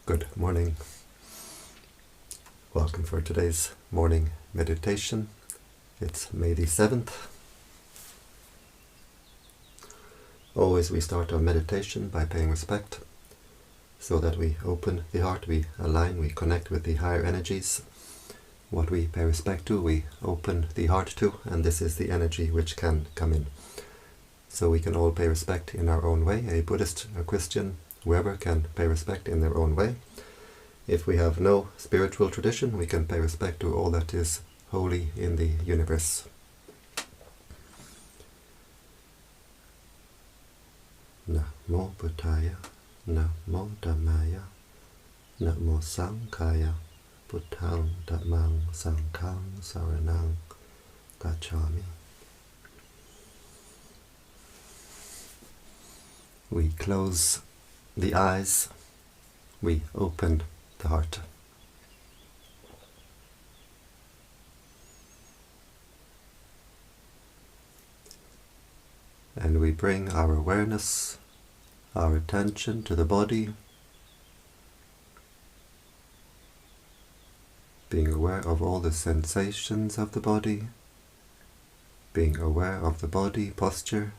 Good morning. Welcome for today's morning meditation. It's May the 7th. Always we start our meditation by paying respect so that we open the heart, we align, we connect with the higher energies. What we pay respect to, we open the heart to, and this is the energy which can come in. So we can all pay respect in our own way. A Buddhist, a Christian, whoever can pay respect in their own way. If we have no spiritual tradition, we can pay respect to all that is holy in the universe. Namo Buddhaya, Namo Dhammaya, Namo Sanghaya, Buddhang Dhammang Sanghang Saranang Gacchami. We close the eyes, we open the heart. And we bring our awareness, our attention to the body, being aware of all the sensations of the body, being aware of the body posture,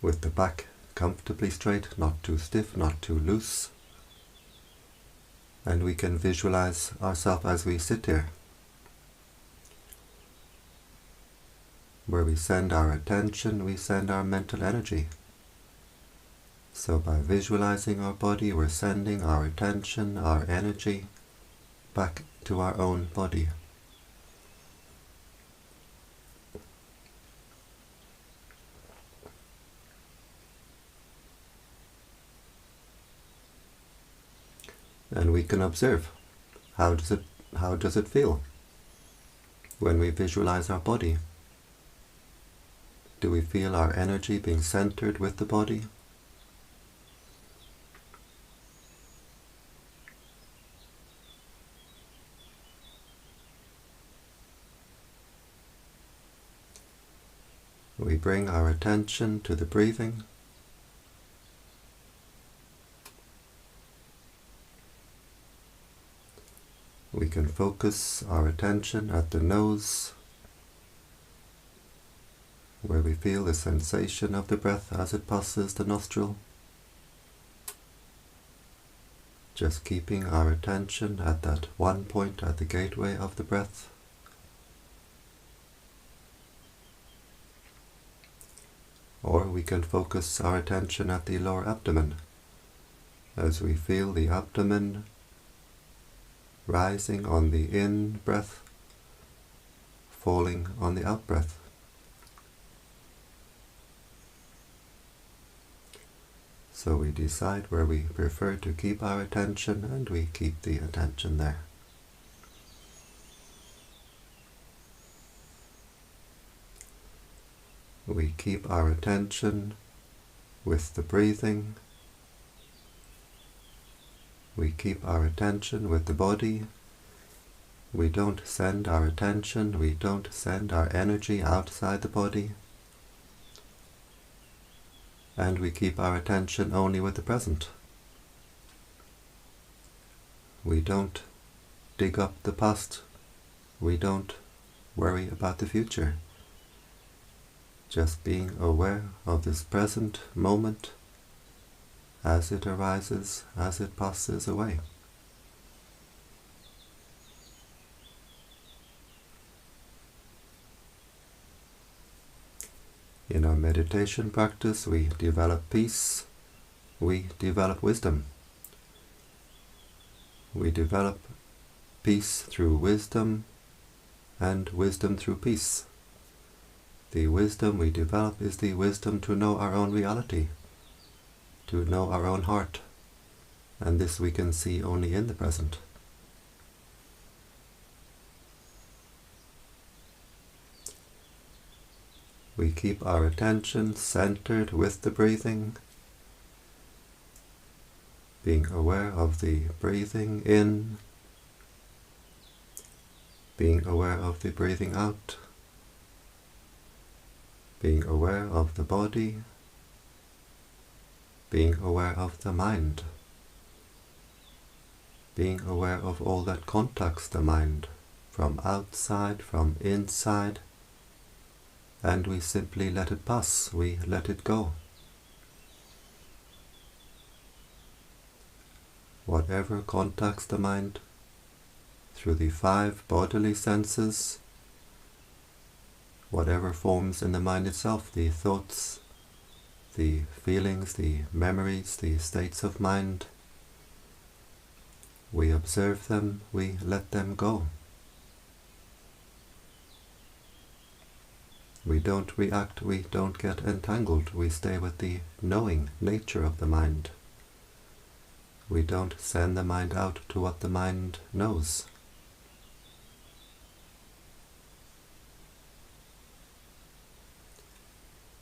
with the back comfortably straight, not too stiff, not too loose. And we can visualize ourselves as we sit here, where we send our attention, we send our mental energy. So by visualizing our body, we're sending our attention, our energy back to our own body. And we can observe, how does it feel when we visualize our body? Do we feel our energy being centered with the body? We bring our attention to the breathing. We can focus our attention at the nose, where we feel the sensation of the breath as it passes the nostril. Just keeping our attention at that one point at the gateway of the breath. Or we can focus our attention at the lower abdomen, as we feel the abdomen rising on the in-breath, falling on the out-breath. So we decide where we prefer to keep our attention, and we keep the attention there. We keep our attention with the breathing. We keep our attention with the body. We don't send our attention, we don't send our energy outside the body. And we keep our attention only with the present. We don't dig up the past. We don't worry about the future. Just being aware of this present moment as it arises, as it passes away. In our meditation practice, we develop peace, we develop wisdom. We develop peace through wisdom and wisdom through peace. The wisdom we develop is the wisdom to know our own reality, to know our own heart, and this we can see only in the present. We keep our attention centered with the breathing, being aware of the breathing in, being aware of the breathing out, being aware of the body, being aware of the mind, being aware of all that contacts the mind, from outside, from inside, and we simply let it pass, we let it go. Whatever contacts the mind through the 5 bodily senses, whatever forms in the mind itself, the thoughts, the feelings, the memories, the states of mind, we observe them, we let them go. We don't react, we don't get entangled, we stay with the knowing nature of the mind. We don't send the mind out to what the mind knows.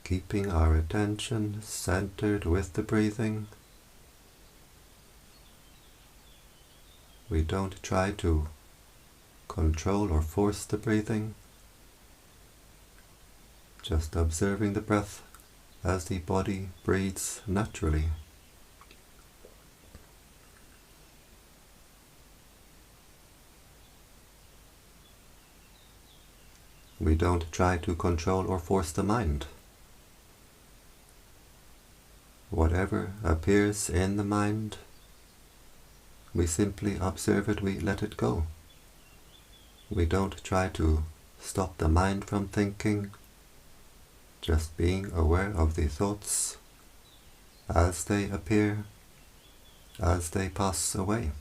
Keeping our attention centered with the breathing. We don't try to control or force the breathing, just observing the breath as the body breathes naturally. We don't try to control or force the mind. Whatever appears in the mind, we simply observe it, we let it go. We don't try to stop the mind from thinking, just being aware of the thoughts as they appear, as they pass away.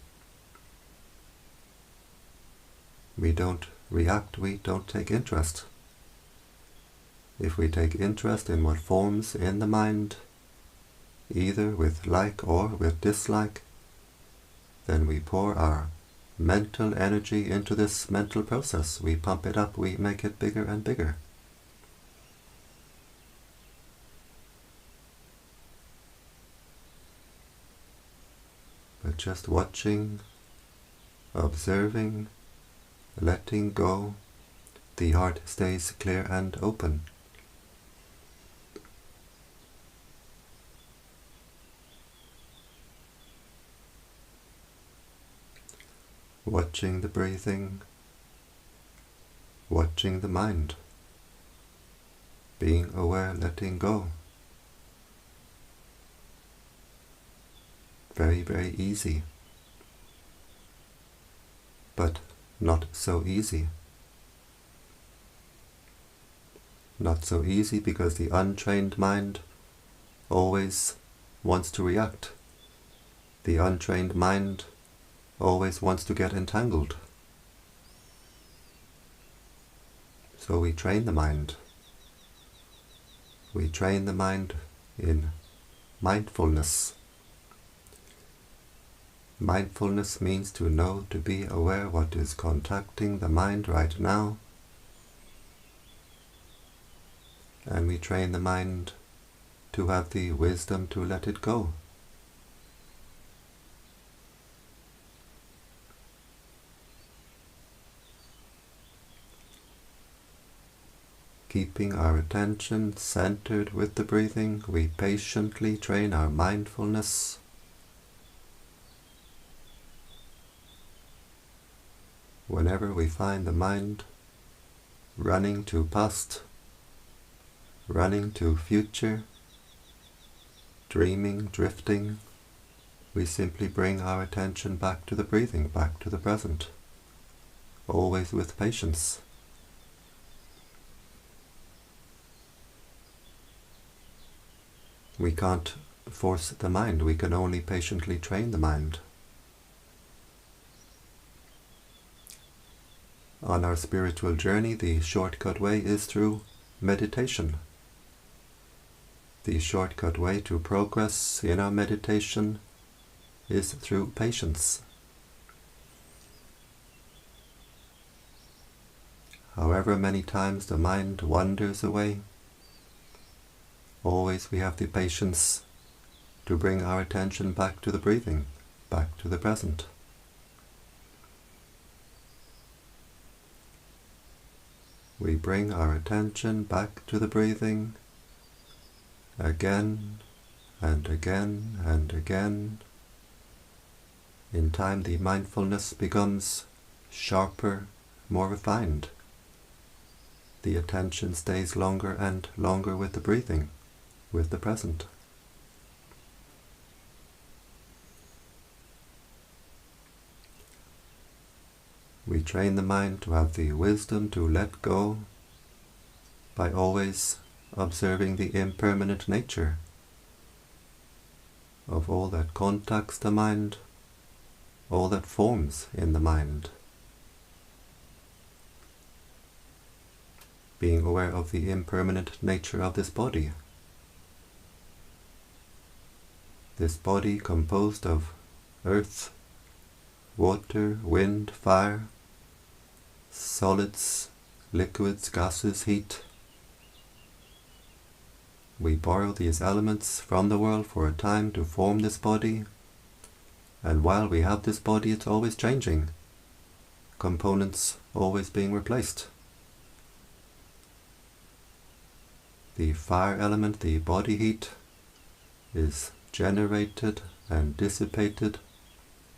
We don't react, we don't take interest. If we take interest in what forms in the mind, either with like or with dislike, then we pour our mental energy into this mental process. We pump it up, we make it bigger and bigger. But just watching, observing, letting go, the heart stays clear and open. Watching the breathing, watching the mind, being aware, letting go. Very, very easy, but not so easy. Not so easy because the untrained mind always wants to react. The untrained mind always wants to get entangled. So we train the mind. We train the mind in mindfulness. Mindfulness means to know, to be aware what is contacting the mind right now. And we train the mind to have the wisdom to let it go. Keeping our attention centered with the breathing, we patiently train our mindfulness. Whenever we find the mind running to past, running to future, dreaming, drifting, we simply bring our attention back to the breathing, back to the present, always with patience. We can't force the mind, we can only patiently train the mind. On our spiritual journey, the shortcut way is through meditation. The shortcut way to progress in our meditation is through patience. However many times the mind wanders away, always we have the patience to bring our attention back to the breathing, back to the present. We bring our attention back to the breathing again and again and again. In time the mindfulness becomes sharper, more refined. The attention stays longer and longer with the breathing, with the present. We train the mind to have the wisdom to let go by always observing the impermanent nature of all that contacts the mind, all that forms in the mind. Being aware of the impermanent nature of this body. This body composed of earth, water, wind, fire, solids, liquids, gases, heat. We borrow these elements from the world for a time to form this body, and while we have this body it's always changing, components always being replaced. The fire element, the body heat, is generated and dissipated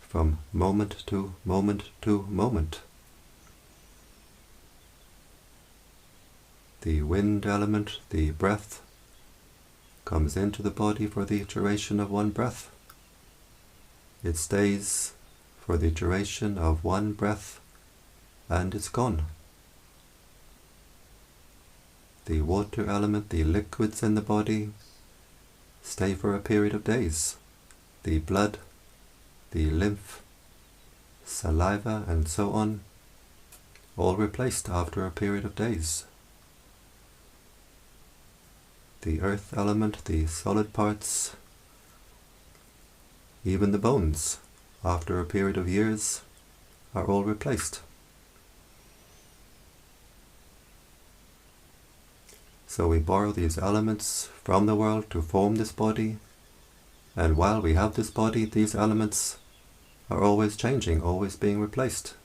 from moment to moment to moment. The wind element, the breath, comes into the body for the duration of one breath. It stays for the duration of one breath and it's gone. The water element, the liquids in the body, stay for a period of days. The blood, the lymph, saliva and so on, all replaced after a period of days. The earth element, the solid parts, even the bones, after a period of years, are all replaced. So we borrow these elements from the world to form this body, and while we have this body, these elements are always changing, always being replaced.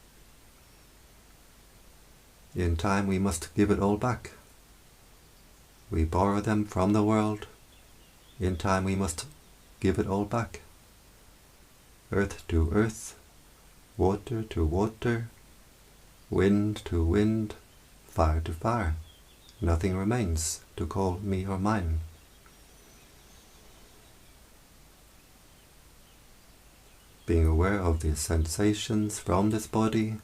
In time we must give it all back. We borrow them from the world. In time we must give it all back. Earth to earth, water to water, wind to wind, fire to fire. Nothing remains to call me or mine. Being aware of the sensations from this body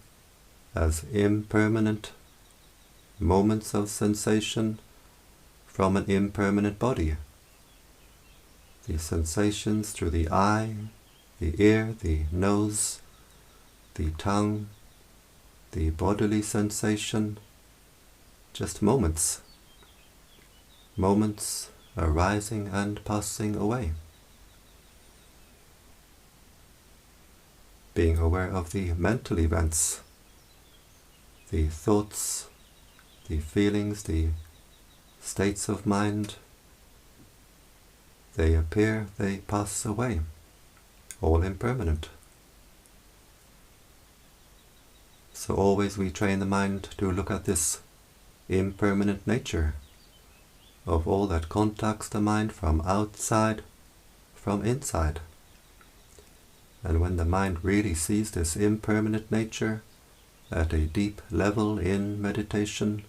as impermanent moments of sensation from an impermanent body. The sensations through the eye, the ear, the nose, the tongue, the bodily sensation, just moments. Moments arising and passing away. Being aware of the mental events, the thoughts, the feelings, the states of mind. They appear, they pass away, all impermanent. So always we train the mind to look at this impermanent nature of all that contacts the mind from outside, from inside. And when the mind really sees this impermanent nature at a deep level in meditation,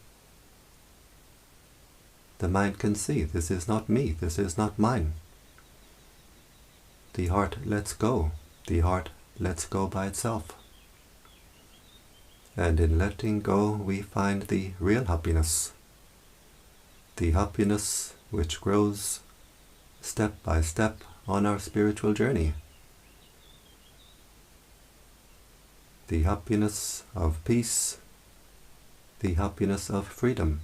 the mind can see, this is not me, this is not mine. The heart lets go. The heart lets go by itself. And in letting go we find the real happiness. The happiness which grows step by step on our spiritual journey. The happiness of peace, the happiness of freedom.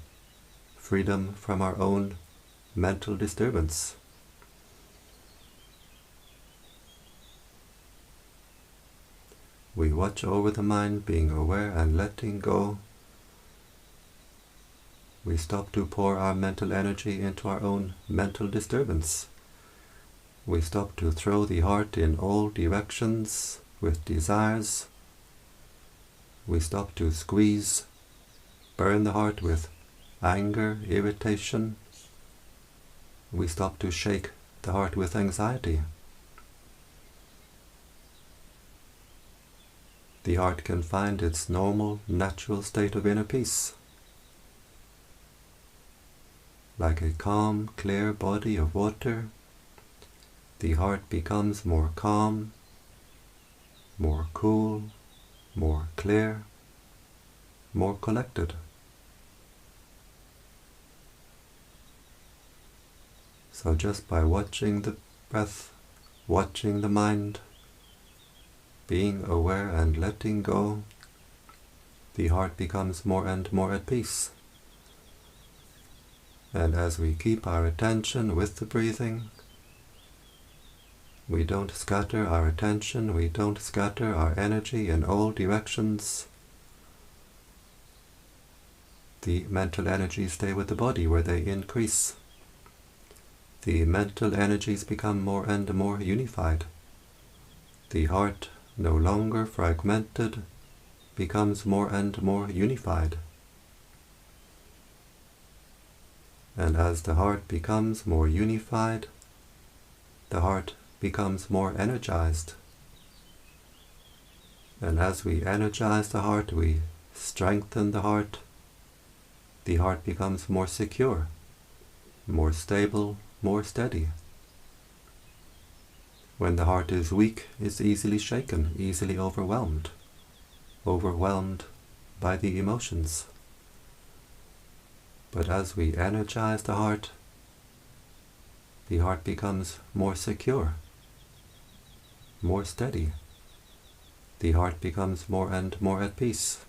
Freedom from our own mental disturbance. We watch over the mind, being aware and letting go. We stop to pour our mental energy into our own mental disturbance. We stop to throw the heart in all directions with desires. We stop to squeeze, burn the heart with anger, irritation. We stop to shake the heart with anxiety. The heart can find its normal, natural state of inner peace. Like a calm, clear body of water, the heart becomes more calm, more cool, more clear, more collected. So just by watching the breath, watching the mind, being aware and letting go, the heart becomes more and more at peace. And as we keep our attention with the breathing, we don't scatter our attention, we don't scatter our energy in all directions. The mental energies stay with the body where they increase. The mental energies become more and more unified. The heart, no longer fragmented, becomes more and more unified. And as the heart becomes more unified, the heart becomes more energized. And as we energize the heart, we strengthen the heart becomes more secure, more stable, more steady. When the heart is weak, it's easily shaken, easily overwhelmed by the emotions. But as we energize the heart becomes more secure, more steady. The heart becomes more and more at peace.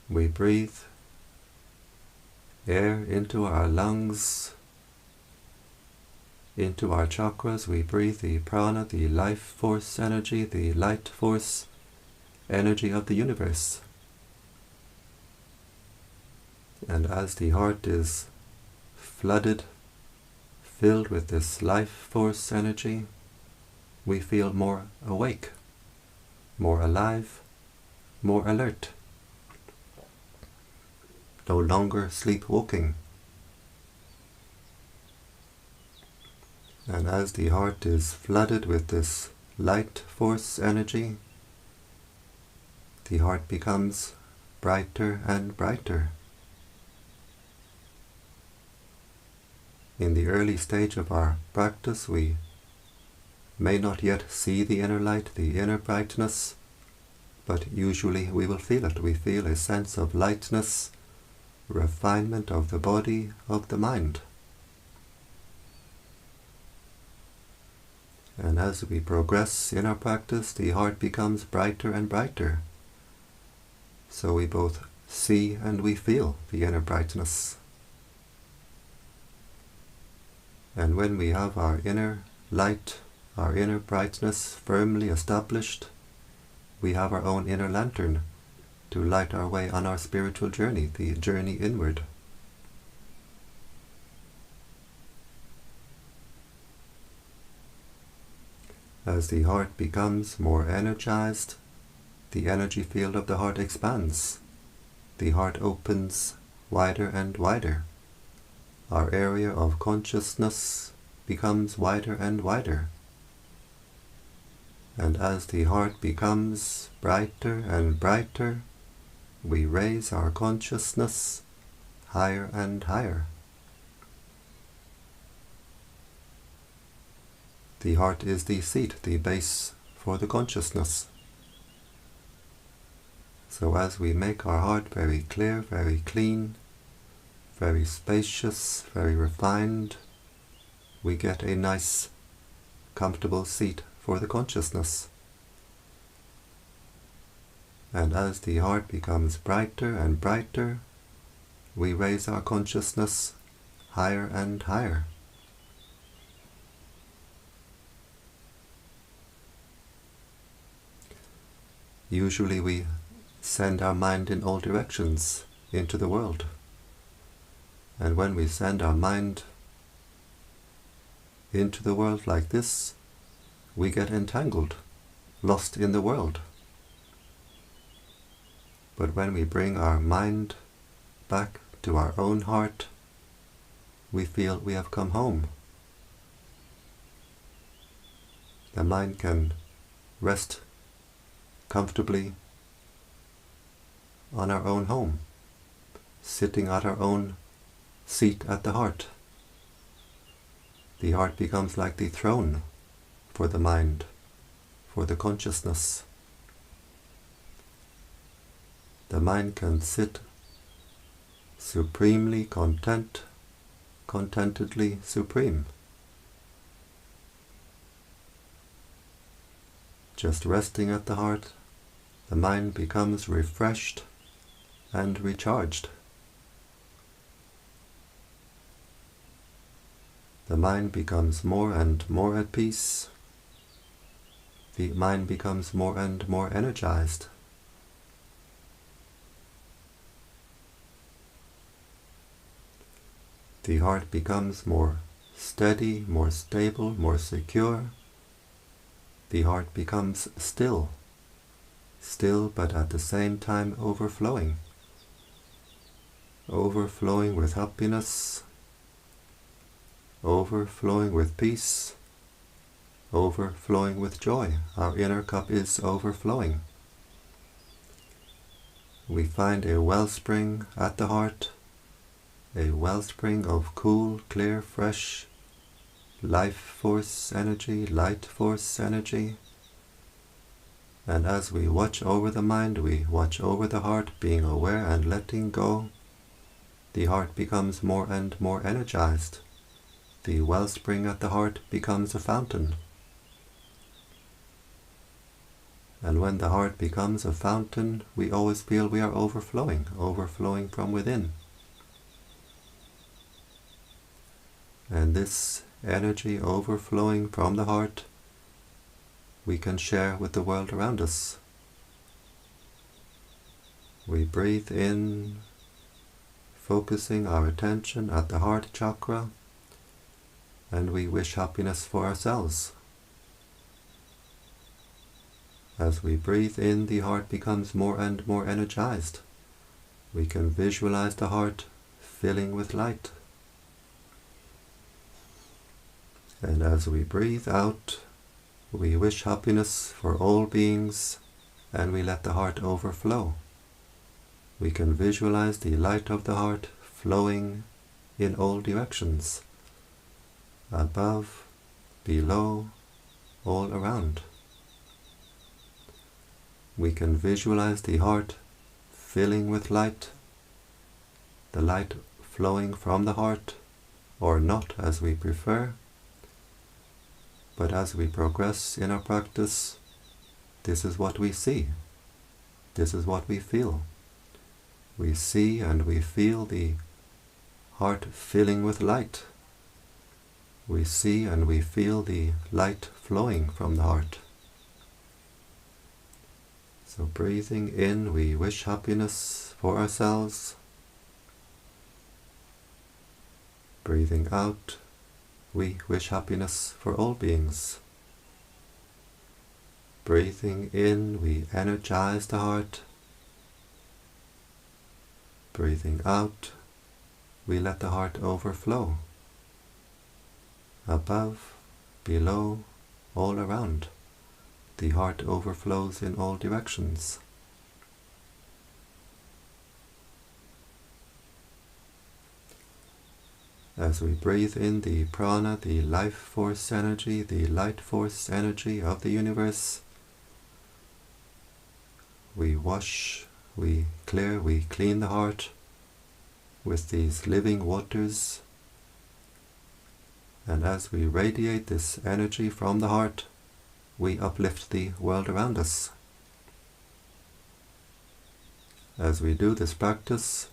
We breathe air into our lungs, into our chakras. We breathe the prana, the life force energy, the light force energy of the universe. And as the heart is flooded, filled with this life force energy, we feel more awake, more alive, more alert. No longer sleepwalking. And as the heart is flooded with this light force energy, the heart becomes brighter and brighter. In the early stage of our practice, we may not yet see the inner light, the inner brightness, but usually we will feel it. We feel a sense of lightness, refinement of the body, of the mind. And as we progress in our practice, the heart becomes brighter and brighter. So we both see and we feel the inner brightness. And when we have our inner light, our inner brightness firmly established, we have our own inner lantern to light our way on our spiritual journey, the journey inward. As the heart becomes more energized, the energy field of the heart expands. The heart opens wider and wider. Our area of consciousness becomes wider and wider. And as the heart becomes brighter and brighter, we raise our consciousness higher and higher. The heart is the seat, the base for the consciousness. So as we make our heart very clear, very clean, very spacious, very refined, we get a nice, comfortable seat for the consciousness. And as the heart becomes brighter and brighter, we raise our consciousness higher and higher. Usually we send our mind in all directions into the world. And when we send our mind into the world like this, we get entangled, lost in the world. But when we bring our mind back to our own heart, we feel we have come home. The mind can rest comfortably on our own home, sitting at our own seat at the heart. The heart becomes like the throne for the mind, for the consciousness. The mind can sit supremely content, contentedly supreme. Just resting at the heart, the mind becomes refreshed and recharged. The mind becomes more and more at peace. The mind becomes more and more energized. The heart becomes more steady, more stable, more secure. The heart becomes still but at the same time overflowing. Overflowing with happiness, overflowing with peace, overflowing with joy. Our inner cup is overflowing. We find a wellspring at the heart, a wellspring of cool, clear, fresh life force energy, light force energy. And as we watch over the mind, we watch over the heart, being aware and letting go. The heart becomes more and more energized. The wellspring at the heart becomes a fountain. And when the heart becomes a fountain, we always feel we are overflowing, overflowing from within. And this energy overflowing from the heart, we can share with the world around us. We breathe in, focusing our attention at the heart chakra, and we wish happiness for ourselves. As we breathe in, the heart becomes more and more energized. We can visualize the heart filling with light. And as we breathe out, we wish happiness for all beings, and we let the heart overflow. We can visualize the light of the heart flowing in all directions, above, below, all around. We can visualize the heart filling with light, the light flowing from the heart, or not as we prefer. But as we progress in our practice, this is what we see. This is what we feel. We see and we feel the heart filling with light. We see and we feel the light flowing from the heart. So breathing in, we wish happiness for ourselves. Breathing out, we wish happiness for all beings. Breathing in, we energize the heart. Breathing out, we let the heart overflow. Above, below, all around. The heart overflows in all directions. As we breathe in the prana, the life force energy, the light force energy of the universe, we wash, we clear, we clean the heart with these living waters. And as we radiate this energy from the heart, we uplift the world around us. As we do this practice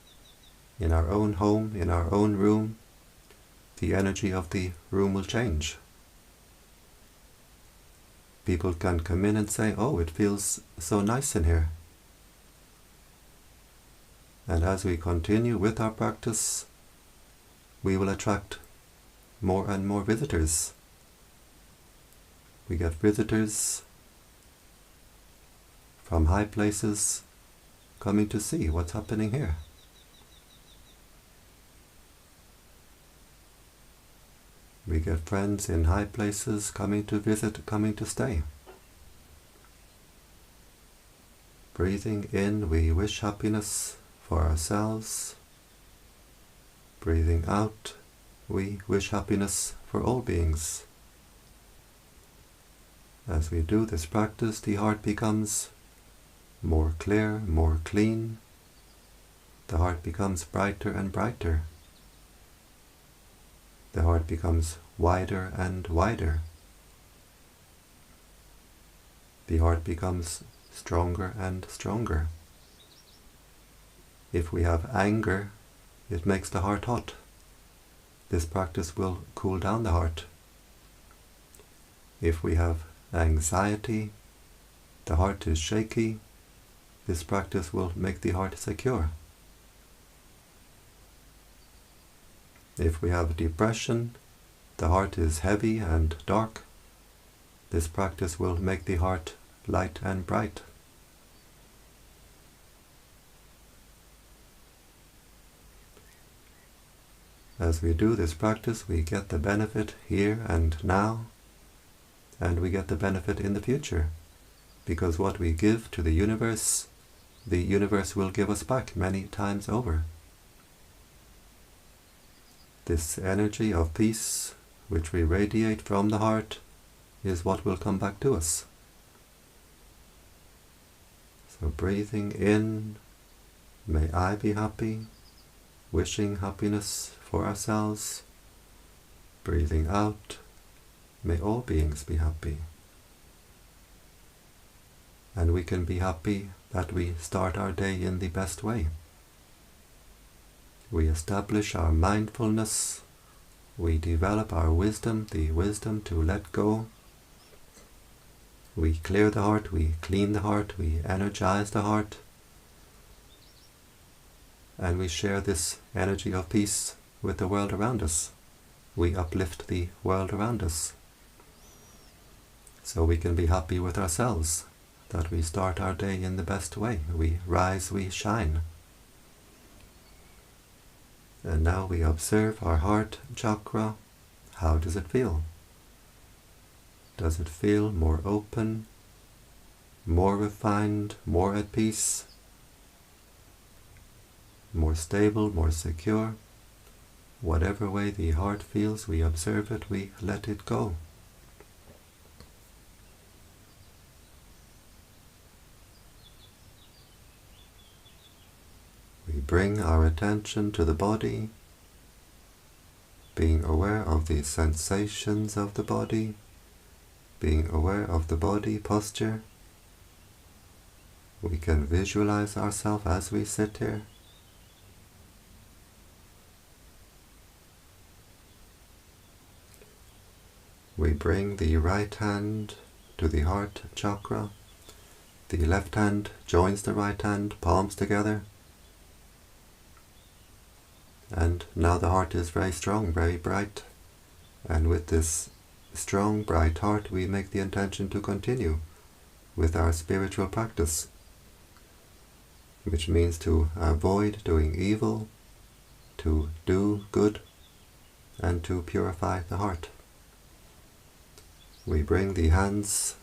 in our own home, in our own room, the energy of the room will change. People can come in and say, "Oh, it feels so nice in here." And as we continue with our practice, we will attract more and more visitors. We get visitors from high places coming to see what's happening here. We get friends in high places coming to visit, coming to stay. Breathing in, we wish happiness for ourselves. Breathing out, we wish happiness for all beings. As we do this practice, the heart becomes more clear, more clean. The heart becomes brighter and brighter. The heart becomes wider and wider. The heart becomes stronger and stronger. If we have anger, it makes the heart hot. This practice will cool down the heart. If we have anxiety, the heart is shaky, this practice will make the heart secure. If we have depression, the heart is heavy and dark, this practice will make the heart light and bright. As we do this practice, we get the benefit here and now, and we get the benefit in the future, because what we give to the universe will give us back many times over. This energy of peace, which we radiate from the heart, is what will come back to us. So breathing in, may I be happy, wishing happiness for ourselves. Breathing out, may all beings be happy. And we can be happy that we start our day in the best way. We establish our mindfulness, we develop our wisdom, the wisdom to let go. We clear the heart, we clean the heart, we energize the heart, and we share this energy of peace with the world around us. We uplift the world around us. So we can be happy with ourselves, that we start our day in the best way. We rise, we shine. And now we observe our heart chakra. How does it feel? Does it feel more open, more refined, more at peace, more stable, more secure? Whatever way the heart feels, we observe it, we let it go. We bring our attention to the body, being aware of the sensations of the body, being aware of the body posture. We can visualize ourselves as we sit here. We bring the right hand to the heart chakra. The left hand joins the right hand, palms together. And now the heart is very strong, very bright. And with this strong, bright heart, we make the intention to continue with our spiritual practice, which means to avoid doing evil, to do good, and to purify the heart. We bring the hands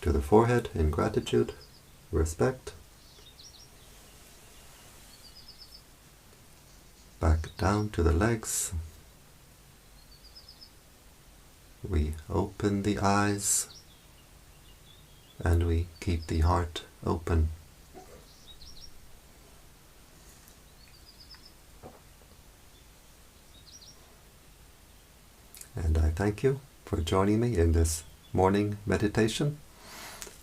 to the forehead in gratitude, respect. Back down to the legs. We open the eyes and we keep the heart open. And I thank you for joining me in this morning meditation,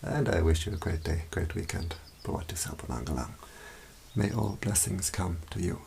and I wish you a great day, great weekend. Bhavati Salpanangalang. May all blessings come to you.